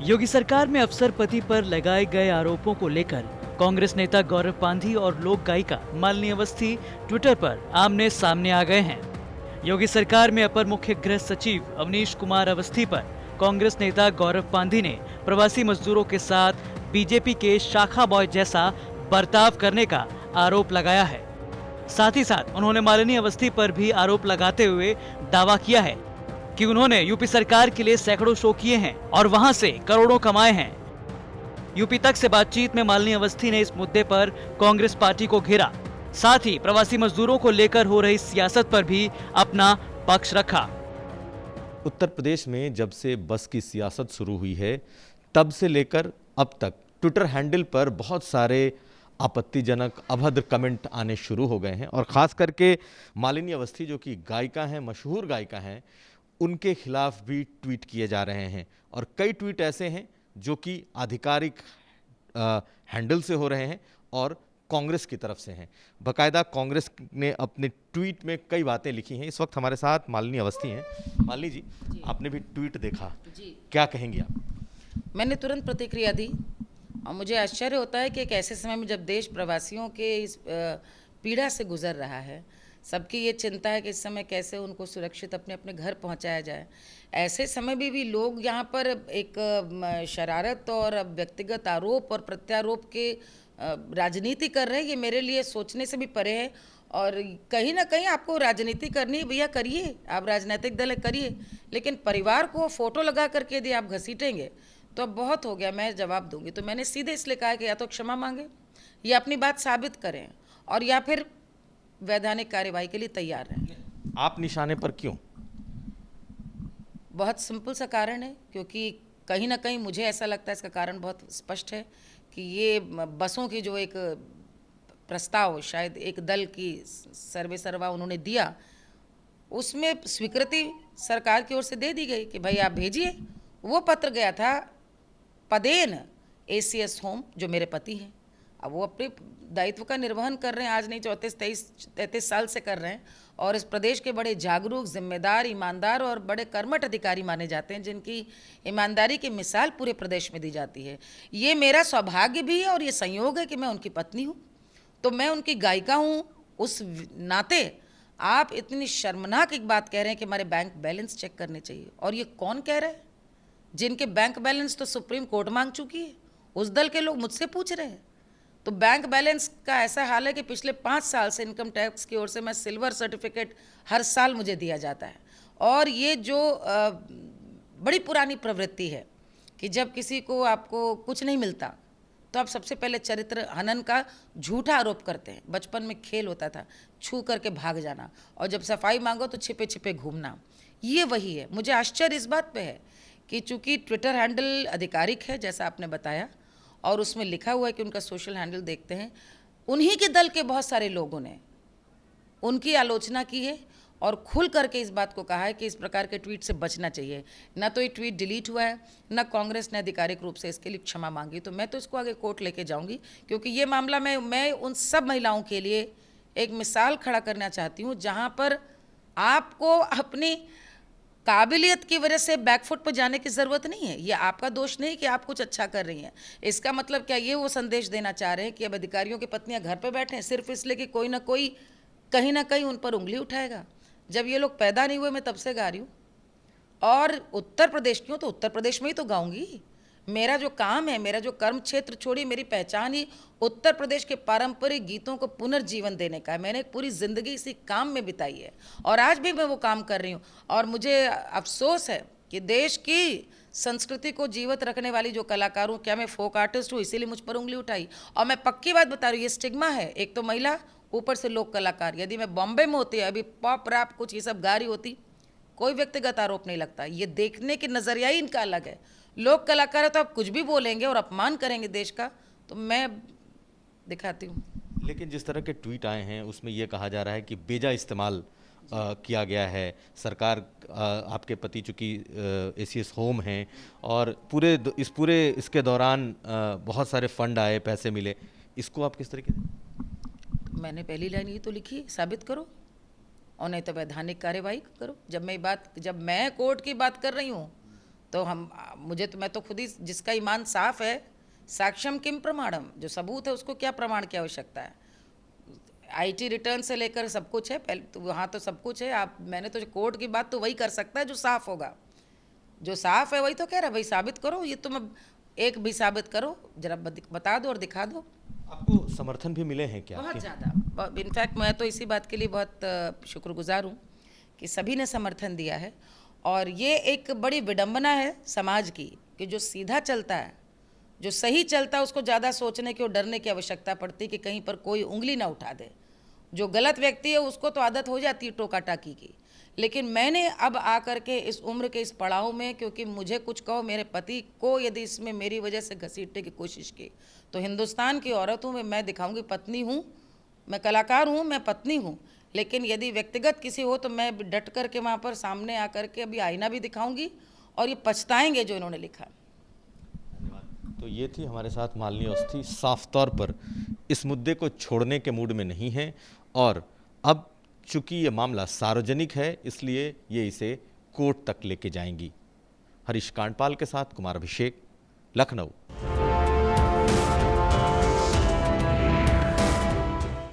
योगी सरकार में अफसर पति पर लगाए गए आरोपों को लेकर कांग्रेस नेता गौरव पांधी और लोक गायिका मालिनी अवस्थी ट्विटर पर आमने सामने आ गए हैं। योगी सरकार में अपर मुख्य गृह सचिव अवनीश कुमार अवस्थी पर कांग्रेस नेता गौरव पांधी ने प्रवासी मजदूरों के साथ बीजेपी के शाखा बॉय जैसा बर्ताव करने का आरोप लगाया है। साथ ही साथ उन्होंने मालिनी अवस्थी पर भी आरोप लगाते हुए दावा किया है कि उन्होंने यूपी सरकार के लिए सैकड़ों शो किए हैं और वहां से करोड़ों कमाए हैं। यूपी तक से बातचीत में मालिनी अवस्थी ने इस मुद्दे पर कांग्रेस पार्टी को घेरा, साथ ही प्रवासी मजदूरों को लेकर हो रही सियासत पर भी अपना पक्ष रखा। उत्तर प्रदेश में जब से बस की सियासत शुरू हुई है तब से लेकर अब तक ट्विटर हैंडल पर बहुत सारे आपत्तिजनक अभद्र कमेंट आने शुरू हो गए हैं और ख़ास करके मालिनी अवस्थी जो कि गायिका हैं, मशहूर गायिका हैं, उनके खिलाफ भी ट्वीट किए जा रहे हैं और कई ट्वीट ऐसे हैं जो कि आधिकारिक हैंडल से हो रहे हैं और कांग्रेस की तरफ से हैं। बाकायदा कांग्रेस ने अपने ट्वीट में कई बातें लिखी हैं। इस वक्त हमारे साथ मालिनी अवस्थी हैं। मालिनी जी, आपने भी ट्वीट देखा जी। क्या कहेंगी आप? मैंने तुरंत प्रतिक्रिया दी और मुझे आश्चर्य होता है कि एक ऐसे समय में जब देश प्रवासियों के इस पीड़ा से गुजर रहा है, सबकी ये चिंता है कि इस समय कैसे उनको सुरक्षित अपने अपने घर पहुंचाया जाए, ऐसे समय में भी लोग यहाँ पर एक शरारत और व्यक्तिगत आरोप और प्रत्यारोप के राजनीति कर रहे हैं। ये मेरे लिए सोचने से भी परे है। और कहीं ना कहीं आपको राजनीति करनी है, भैया करिए, आप राजनीतिक दल करिए, लेकिन परिवार को फोटो लगा करके यदि आप घसीटेंगे तो अब बहुत हो गया, मैं जवाब दूंगी। तो मैंने सीधे इसलिए कहा कि या तो क्षमा मांगे या अपनी बात साबित करें और या फिर वैधानिक कार्यवाही के लिए तैयार रहें। आप निशाने पर क्यों? बहुत सिंपल सा कारण है, क्योंकि कहीं ना कहीं मुझे ऐसा लगता है, इसका कारण बहुत स्पष्ट है कि ये बसों की जो एक प्रस्ताव शायद एक दल की सर्वे सर्वा उन्होंने दिया, उसमें स्वीकृति सरकार की ओर से दे दी गई कि भाई आप भेजिए। वो पत्र गया था पदेन एसीएस होम, जो मेरे पति हैं। अब वो अपने दायित्व का निर्वहन कर रहे हैं, आज नहीं 34-33 साल से कर रहे हैं और इस प्रदेश के बड़े जागरूक, जिम्मेदार, ईमानदार और बड़े कर्मठ अधिकारी माने जाते हैं, जिनकी ईमानदारी की मिसाल पूरे प्रदेश में दी जाती है। ये मेरा सौभाग्य भी है और ये संयोग है कि मैं उनकी पत्नी हूँ, तो मैं उनकी गायिका हूँ। उस नाते आप इतनी शर्मनाक एक बात कह रहे हैं कि हमारे बैंक बैलेंस चेक करने चाहिए, और ये कौन कह रहा है? जिनके बैंक बैलेंस तो सुप्रीम कोर्ट मांग चुकी है, उस दल के लोग मुझसे पूछ रहे हैं। तो बैंक बैलेंस का ऐसा हाल है कि पिछले 5 साल से इनकम टैक्स की ओर से मैं सिल्वर सर्टिफिकेट हर साल मुझे दिया जाता है। और ये जो बड़ी पुरानी प्रवृत्ति है कि जब किसी को आपको कुछ नहीं मिलता तो आप सबसे पहले चरित्र हनन का झूठा आरोप करते हैं। बचपन में खेल होता था, छू करके भाग जाना, और जब सफाई मांगो तो छिपे छिपे घूमना। ये वही है। मुझे आश्चर्य इस बात पे है कि चूंकि ट्विटर हैंडल आधिकारिक है जैसा आपने बताया और उसमें लिखा हुआ है कि उनका सोशल हैंडल देखते हैं, उन्हीं के दल के बहुत सारे लोगों ने उनकी आलोचना की है और खुल करके इस बात को कहा है कि इस प्रकार के ट्वीट से बचना चाहिए। ना तो ये ट्वीट डिलीट हुआ है, ना कांग्रेस ने आधिकारिक रूप से इसके लिए क्षमा मांगी। तो मैं तो इसको आगे कोर्ट लेके जाऊंगी, क्योंकि ये मामला मैं उन सब महिलाओं के लिए एक मिसाल खड़ा करना चाहती हूँ जहाँ पर आपको अपनी काबिलियत की वजह से बैकफुट पर जाने की ज़रूरत नहीं है। ये आपका दोष नहीं कि आप कुछ अच्छा कर रही हैं। इसका मतलब क्या ये वो संदेश देना चाह रहे हैं कि अब अधिकारियों की पत्नियां घर पे बैठे हैं सिर्फ इसलिए कि कोई ना कोई कहीं ना कहीं उन पर उंगली उठाएगा? जब ये लोग पैदा नहीं हुए, मैं तब से गा रही हूँ। और उत्तर प्रदेश की हूँ तो उत्तर प्रदेश में ही तो गाऊंगी। मेरा जो काम है, मेरा जो कर्म क्षेत्र छोड़ी, मेरी पहचान ही उत्तर प्रदेश के पारंपरिक गीतों को पुनर्जीवन देने का है। मैंने पूरी ज़िंदगी इसी काम में बिताई है और आज भी मैं वो काम कर रही हूँ। और मुझे अफसोस है कि देश की संस्कृति को जीवित रखने वाली जो कलाकार हूँ, क्या मैं फोक आर्टिस्ट हूँ इसीलिए मुझ पर उंगली उठाई? और मैं पक्की बात बता रही हूँ, ये स्टिग्मा है। एक तो महिला, ऊपर से लोक कलाकार। यदि मैं बॉम्बे में होती, अभी पॉप रैप कुछ ये सब गा रही होती, कोई व्यक्तिगत आरोप नहीं लगता। ये देखने की नज़रिया ही इनका अलग है। लोक कलाकार है तो आप कुछ भी बोलेंगे और अपमान करेंगे देश का, तो मैं दिखाती हूँ। लेकिन जिस तरह के ट्वीट आए हैं उसमें यह कहा जा रहा है कि बेजा इस्तेमाल किया गया है। सरकार, आपके पति चूँकि एसीएस होम हैं और पूरे इसके दौरान बहुत सारे फंड आए, पैसे मिले, इसको आप किस तरीके से? मैंने पहली लाइन ये तो लिखी, साबित करो, और नहीं तो वैधानिक कार्यवाही करो। जब मैं कोर्ट की बात कर रही हूँ तो मैं तो खुद ही, जिसका ईमान साफ है, साक्ष्यम किम प्रमाणम, जो सबूत है उसको क्या प्रमाण की आवश्यकता है। आईटी रिटर्न से लेकर सब कुछ है, पहले तो वहाँ तो सब कुछ है। मैंने तो कोर्ट की बात तो वही कर सकता है जो साफ होगा, जो साफ है वही तो कह रहा है, भाई साबित करो, ये तुम एक भी साबित करो, जरा बता दो और दिखा दो। आपको समर्थन भी मिले हैं क्या? बहुत ज़्यादा, इनफैक्ट मैं तो इसी बात के लिए बहुत शुक्रगुजार हूँ कि सभी ने समर्थन दिया है। और ये एक बड़ी विडंबना है समाज की कि जो सीधा चलता है, जो सही चलता है, उसको ज़्यादा सोचने की और डरने की आवश्यकता पड़ती कि कहीं पर कोई उंगली ना उठा दे। जो गलत व्यक्ति है उसको तो आदत हो जाती है टोका टाकी की, लेकिन मैंने अब आकर के इस उम्र के इस पड़ाव में, क्योंकि मुझे कुछ कहो, मेरे पति को यदि इसमें मेरी वजह से घसीटने की कोशिश की, तो हिंदुस्तान की औरत हूँ मैं दिखाऊंगी, पत्नी हूँ मैं, कलाकार हूँ मैं, पत्नी हूँ, लेकिन यदि व्यक्तिगत किसी हो तो मैं डट कर के वहाँ पर सामने आकर के अभी आईना भी दिखाऊंगी, और ये पछताएंगे जो इन्होंने लिखा। तो ये थी हमारे साथ मालिनी अवस्थी, साफ तौर पर इस मुद्दे को छोड़ने के मूड में नहीं है, और अब चूंकि ये मामला सार्वजनिक है इसलिए ये इसे कोर्ट तक लेके जाएंगी। हरीश कांडपाल के साथ कुमार अभिषेक, लखनऊ।